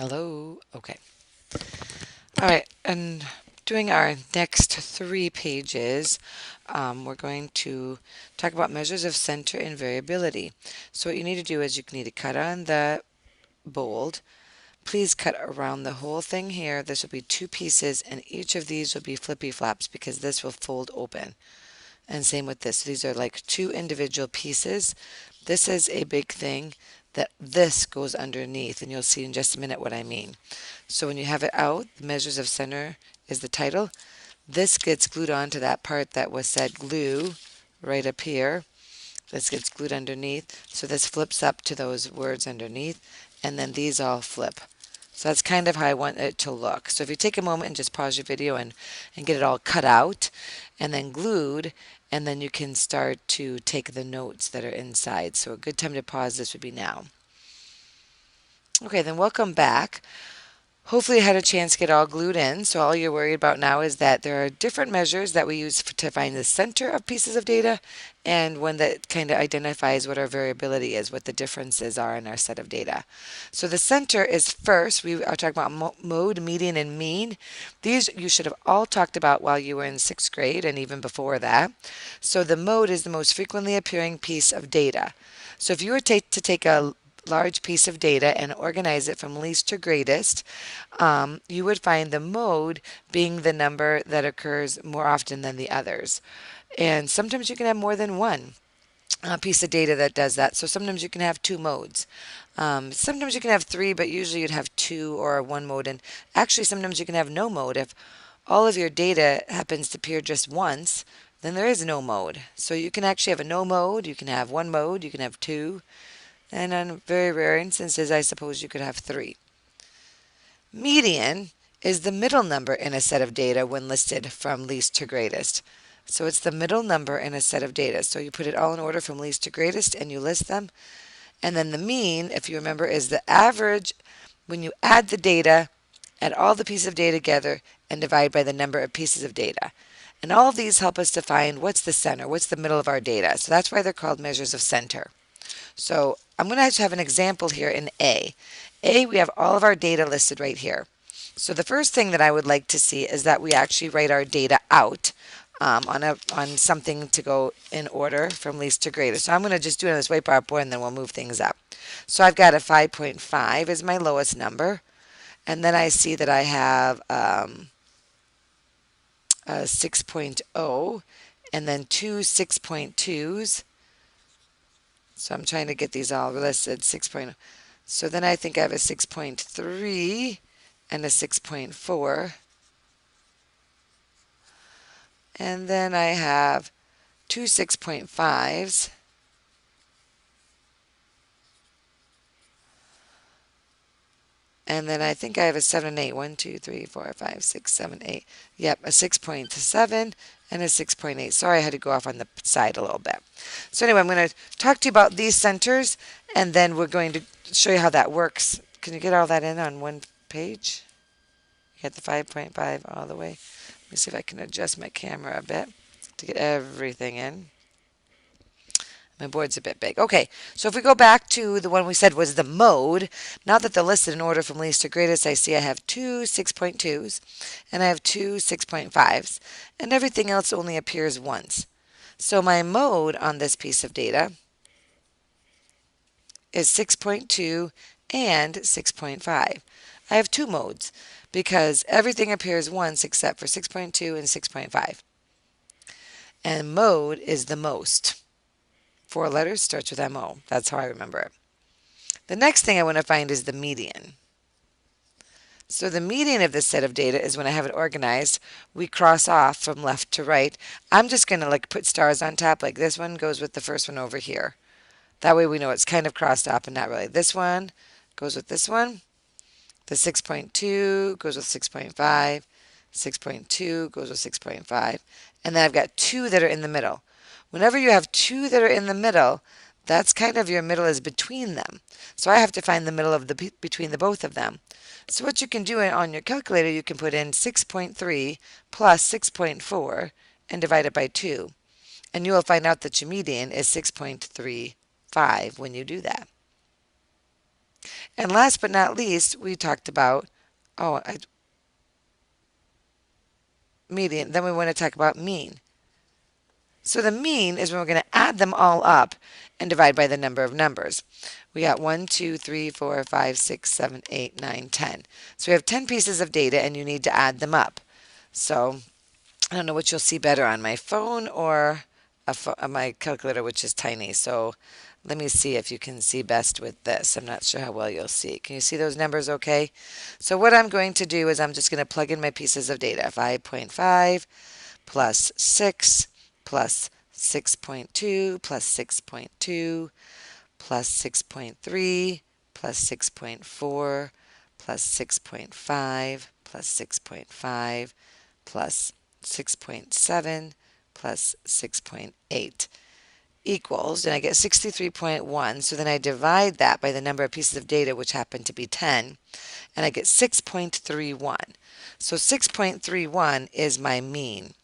Hello. Okay. All right. And doing our next 3 pages, we're going to talk about measures of center and variability. So what you need to do is you need to cut on the bold. Please cut around the whole thing here. This will be 2 pieces, and each of these will be flippy flaps because this will fold open. And same with this. These are like 2 individual pieces. This is a big thing that this goes underneath, and you'll see in just a minute what I mean. So when you have it out, the measures of center is the title. This gets glued onto that part that was said glue right up here. This gets glued underneath. So this flips up to those words underneath, and then these all flip. So that's kind of how I want it to look. So if you take a moment and just pause your video and get it all cut out and then glued, and then you can start to take the notes that are inside. So a good time to pause this would be now. Okay, then welcome back. Hopefully you had a chance to get all glued in. So all you're worried about now is that there are different measures that we use to find the center of pieces of data, and one that kind of identifies what our variability is, what the differences are in our set of data. So the center is first. We are talking about mode, median, and mean. These you should have all talked about while you were in 6th grade and even before that. So the mode is the most frequently appearing piece of data. So if you were to take a large piece of data and organize it from least to greatest, you would find the mode being the number that occurs more often than the others. And sometimes you can have more than one piece of data that does that. So sometimes you can have 2 modes. Sometimes you can have 3, but usually you'd have 2 or 1 mode. And actually, sometimes you can have no mode. If all of your data happens to appear just once, then there is no mode. So you can actually have a no mode, you can have 1 mode, you can have 2, and in very rare instances, I suppose you could have 3. Median is the middle number in a set of data when listed from least to greatest. So it's the middle number in a set of data. So you put it all in order from least to greatest and you list them. And then the mean, if you remember, is the average when you add the data, add all the pieces of data together, and divide by the number of pieces of data. And all of these help us to find what's the center, what's the middle of our data. So that's why they're called measures of center. So I'm going to have an example here in A. A, we have all of our data listed right here. So the first thing that I would like to see is that we actually write our data out on something to go in order from least to greatest. So I'm going to just do it on this whiteboard board, and then we'll move things up. So I've got a 5.5 is my lowest number. And then I see that I have a 6.0 and then 2 6.2s. So I'm trying to get these all listed. 6.0. So then I think I have a 6.3 and a 6.4. And then I have 2 6.5s. And then I think I have a 7 and 8. 1, 2, 3, 4, 5, 6, 7, 8. Yep, a 6.7 and a 6.8. Sorry, I had to go off on the side a little bit. So anyway, I'm going to talk to you about these centers, and then we're going to show you how that works. Can you get all that in on one page? Get the 5.5 all the way. Let me see if I can adjust my camera a bit to get everything in. My board's a bit big. Okay, so if we go back to the one we said was the mode, now that they're listed in order from least to greatest, I see I have 2 6.2s and I have 2 6.5s, and everything else only appears once. So my mode on this piece of data is 6.2 and 6.5. I have 2 modes because everything appears once except for 6.2 and 6.5. And mode is the most. 4 letters, starts with MO. That's how I remember it. The next thing I want to find is the median. So the median of this set of data is when I have it organized, we cross off from left to right. I'm just going to put stars on top, like this one goes with the first one over here. That way we know it's kind of crossed off and not really. This one goes with this one. The 6.2 goes with 6.5. 6.2 goes with 6.5. And then I've got 2 that are in the middle. Whenever you have 2 that are in the middle, that's kind of your middle is between them. So I have to find the middle of between the both of them. So what you can do on your calculator, you can put in 6.3 plus 6.4 and divide it by 2. And you will find out that your median is 6.35 when you do that. And last but not least, we talked about, oh, median. Then we want to talk about mean. So the mean is when we're going to add them all up and divide by the number of numbers. We got 1, 2, 3, 4, 5, 6, 7, 8, 9, 10. So we have 10 pieces of data and you need to add them up. So I don't know what you'll see better on my phone or my calculator, which is tiny. So let me see if you can see best with this. I'm not sure how well you'll see. Can you see those numbers okay? So what I'm going to do is I'm just going to plug in my pieces of data. 5.5 plus 6 plus 6.2 plus 6.2 plus 6.3 plus 6.4 plus 6.5 plus 6.5 plus 6.7 plus 6.8 equals, and I get 63.1. So then I divide that by the number of pieces of data, which happen to be 10, and I get 6.31. So 6.31 is my mean.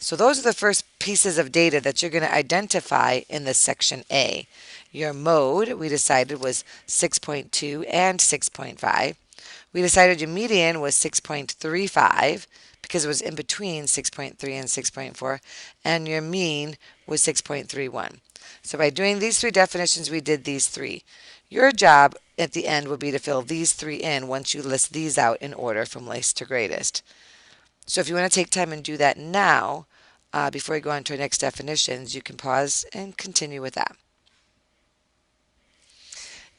So those are the first pieces of data that you're going to identify in this section A. Your mode, we decided, was 6.2 and 6.5. We decided your median was 6.35 because it was in between 6.3 and 6.4, and your mean was 6.31. So by doing these three definitions, we did these three. Your job at the end would be to fill these three in once you list these out in order from least to greatest. So if you want to take time and do that now, before we go on to our next definitions, you can pause and continue with that.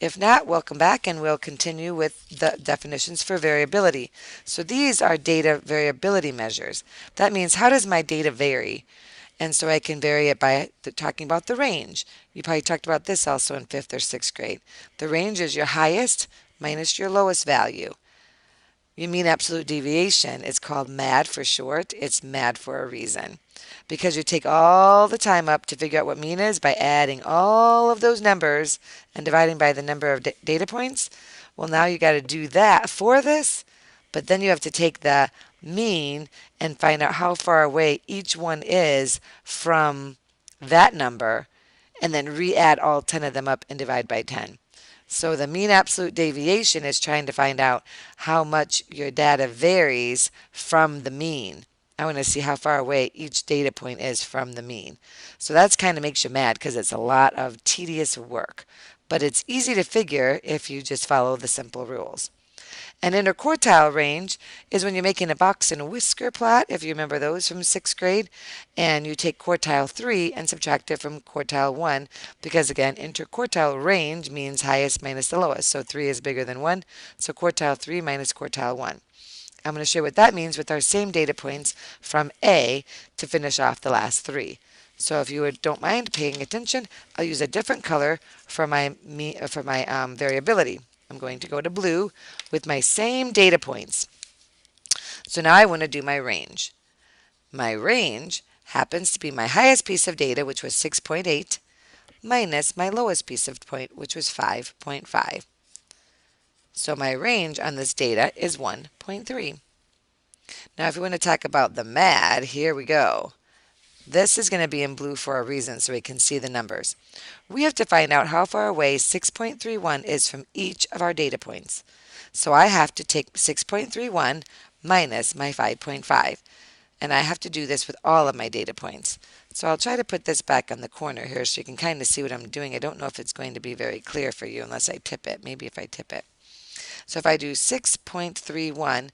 If not, welcome back and we'll continue with the definitions for variability. So these are data variability measures. That means how does my data vary? And so I can vary it by talking about the range. You probably talked about this also in 5th or 6th grade. The range is your highest minus your lowest value. You mean absolute deviation. It's called MAD for short. It's MAD for a reason. Because you take all the time up to figure out what mean is by adding all of those numbers and dividing by the number of data points. Well, now you got to do that for this, but then you have to take the mean and find out how far away each one is from that number and then re-add all 10 of them up and divide by 10. So the mean absolute deviation is trying to find out how much your data varies from the mean. I want to see how far away each data point is from the mean. So that's kind of makes you mad because it's a lot of tedious work. But it's easy to figure if you just follow the simple rules. An interquartile range is when you're making a box and whisker plot, if you remember those from 6th grade, and you take quartile 3 and subtract it from quartile 1, because again, interquartile range means highest minus the lowest. So 3 is bigger than 1, so quartile 3 minus quartile 1. I'm going to show what that means with our same data points from A to finish off the last 3. So if you don't mind paying attention, I'll use a different color for my variability. I'm going to go to blue with my same data points. So now I want to do my range. My range happens to be my highest piece of data, which was 6.8, minus my lowest piece of point, which was 5.5. So my range on this data is 1.3. Now if we want to talk about the MAD, here we go. This is going to be in blue for a reason so we can see the numbers. We have to find out how far away 6.31 is from each of our data points. So I have to take 6.31 minus my 5.5. And I have to do this with all of my data points. So I'll try to put this back on the corner here so you can kind of see what I'm doing. I don't know if it's going to be very clear for you unless I tip it. Maybe if I tip it. So if I do 6.31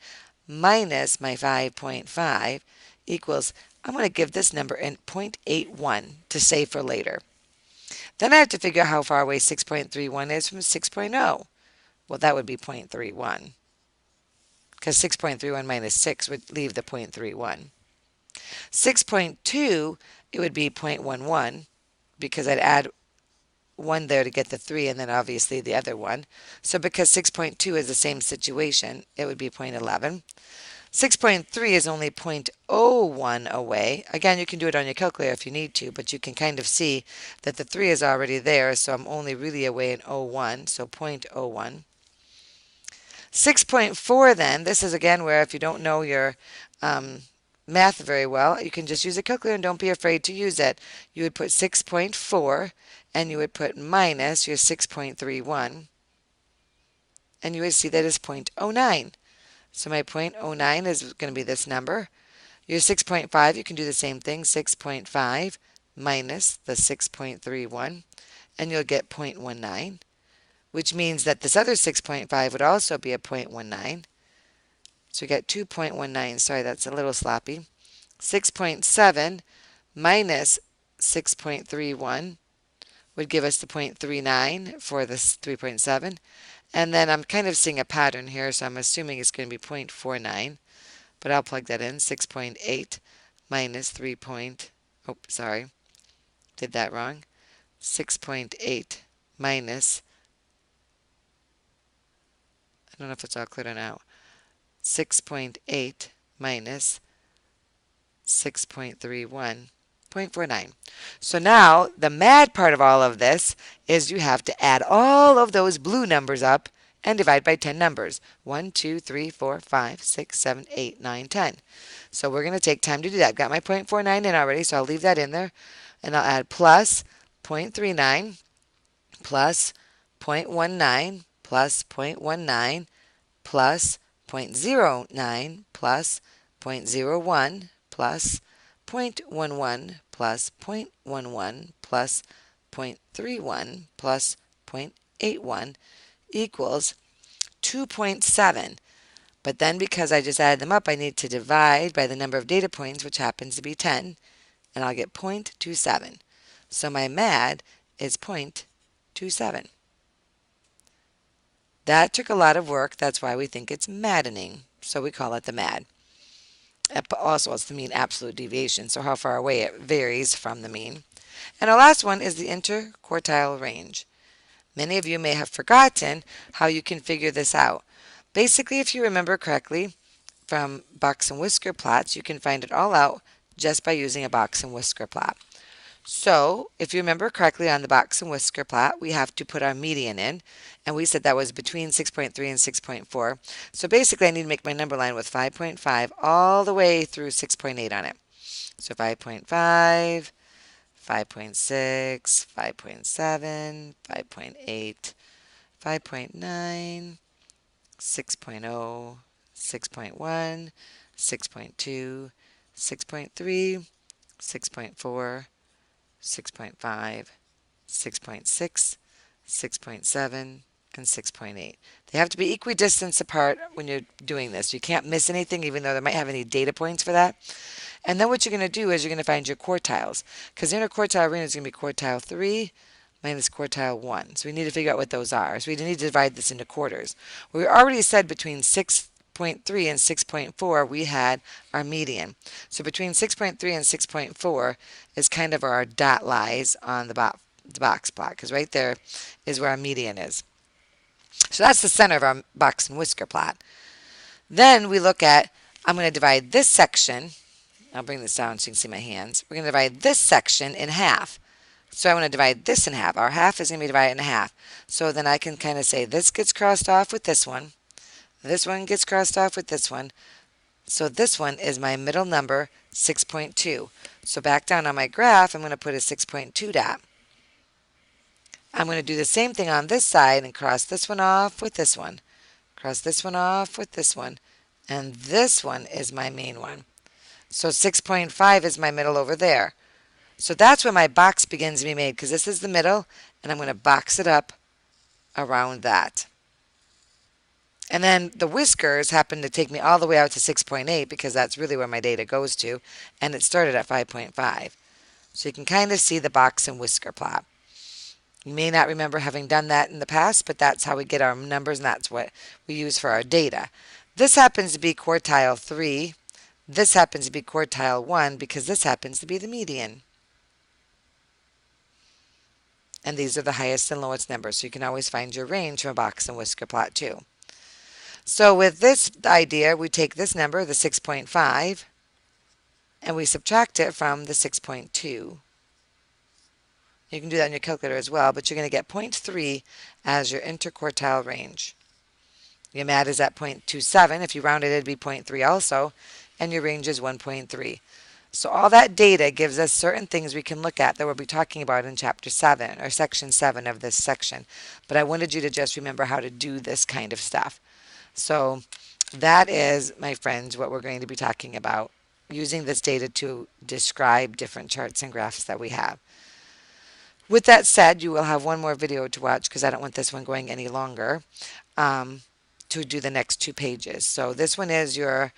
minus my 5.5 equals, I'm going to give this number in 0.81 to save for later. Then I have to figure out how far away 6.31 is from 6.0. Well, that would be 0.31 because 6.31 minus 6 would leave the 0.31. 6.2, it would be 0.11 because I'd add 1 there to get the 3 and then obviously the other one. So because 6.2 is the same situation, it would be 0.11. 6.3 is only 0.01 away. Again, you can do it on your calculator if you need to, but you can kind of see that the 3 is already there, so I'm only really away in 0.01, so 0.01. 6.4 then, this is again where if you don't know your math very well, you can just use a calculator and don't be afraid to use it. You would put 6.4 and you would put minus your 6.31. and you would see that is 0.09. So my 0.09 is going to be this number. Your 6.5, you can do the same thing, 6.5 minus the 6.31, and you'll get 0.19, which means that this other 6.5 would also be a 0.19. So we got 2.19. Sorry, that's a little sloppy. 6.7 minus 6.31 would give us the 0.39 for this 3.7. And then I'm kind of seeing a pattern here, so I'm assuming it's going to be 0.49. But I'll plug that in. 6.8 minus 3. Oh, sorry. Did that wrong. 6.8 minus, I don't know if it's all clear now. 6.8 minus 6.31, 0.49. So now the mad part of all of this is you have to add all of those blue numbers up and divide by 10 numbers. 1, 2, 3, 4, 5, 6, 7, 8, 9, 10. So we're going to take time to do that. I've got my 0.49 in already, so I'll leave that in there. And I'll add plus 0.39 plus 0.19 plus 0.19 plus 0.09 plus 0.01 plus 0.11 plus 0.11 plus 0.31 plus 0.81 equals 2.7. But then because I just added them up, I need to divide by the number of data points, which happens to be 10, and I'll get 0.27. So my MAD is 0.27. That took a lot of work. That's why we think it's maddening. So we call it the MAD. Also, it's the mean absolute deviation, so how far away it varies from the mean. And our last one is the interquartile range. Many of you may have forgotten how you can figure this out. Basically, if you remember correctly from box and whisker plots, you can find it all out just by using a box and whisker plot. So, if you remember correctly on the box and whisker plot, we have to put our median in, and we said that was between 6.3 and 6.4. So basically, I need to make my number line with 5.5 all the way through 6.8 on it. So 5.5, 5.6, 5.7, 5.8, 5.9, 6.0, 6.1, 6.2, 6.3, 6.4, 6.5, 6.6, 6.7, and 6.8. They have to be equidistant apart when you're doing this. You can't miss anything, even though they might have any data points for that. And then what you're going to do is you're going to find your quartiles, because the interquartile range is going to be quartile 3 minus quartile 1. So we need to figure out what those are. So we need to divide this into quarters. We already said between 6.3 and 6.4 we had our median. So between 6.3 and 6.4 is kind of where our dot lies on the box plot, because right there is where our median is. So that's the center of our box and whisker plot. Then we look at, I'm going to divide this section. I'll bring this down so you can see my hands. We're going to divide this section in half. So I want to divide this in half. Our half is going to be divided in half. So then I can kind of say this gets crossed off with this one. This one gets crossed off with this one. So this one is my middle number, 6.2. So back down on my graph, I'm going to put a 6.2 dot. I'm going to do the same thing on this side and cross this one off with this one. Cross this one off with this one. And this one is my main one. So 6.5 is my middle over there. So that's where my box begins to be made, because this is the middle, and I'm going to box it up around that. And then the whiskers happen to take me all the way out to 6.8, because that's really where my data goes to, and it started at 5.5. So you can kind of see the box and whisker plot. You may not remember having done that in the past, but that's how we get our numbers, and that's what we use for our data. This happens to be quartile 3. This happens to be quartile 1, because this happens to be the median. And these are the highest and lowest numbers, so you can always find your range from a box and whisker plot too. So with this idea, we take this number, the 6.5, and we subtract it from the 6.2. You can do that on your calculator as well, but you're going to get 0.3 as your interquartile range. Your MAD is at 0.27. If you rounded it, it'd be 0.3 also, and your range is 1.3. So all that data gives us certain things we can look at that we'll be talking about in chapter 7 or section 7 of this section. But I wanted you to just remember how to do this kind of stuff. So that is, my friends, what we're going to be talking about, using this data to describe different charts and graphs that we have. With that said, you will have one more video to watch because I don't want this one going any longer, um, to do the next 2 pages. So this one is your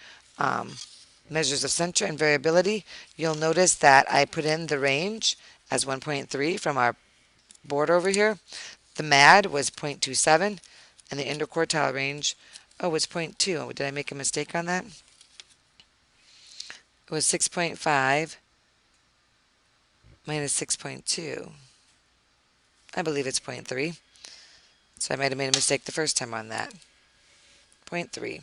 measures of center and variability. You'll notice that I put in the range as 1.3 from our board over here. The MAD was 0.27 and the interquartile range, oh, was 0.2. Did I make a mistake on that? It was 6.5 minus 6.2. I believe it's 0.3. So I might have made a mistake the first time on that. 0.3.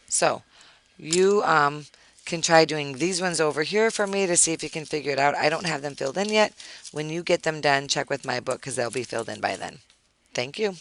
So you can try doing these ones over here for me to see if you can figure it out. I don't have them filled in yet. When you get them done, check with my book because they'll be filled in by then. Thank you.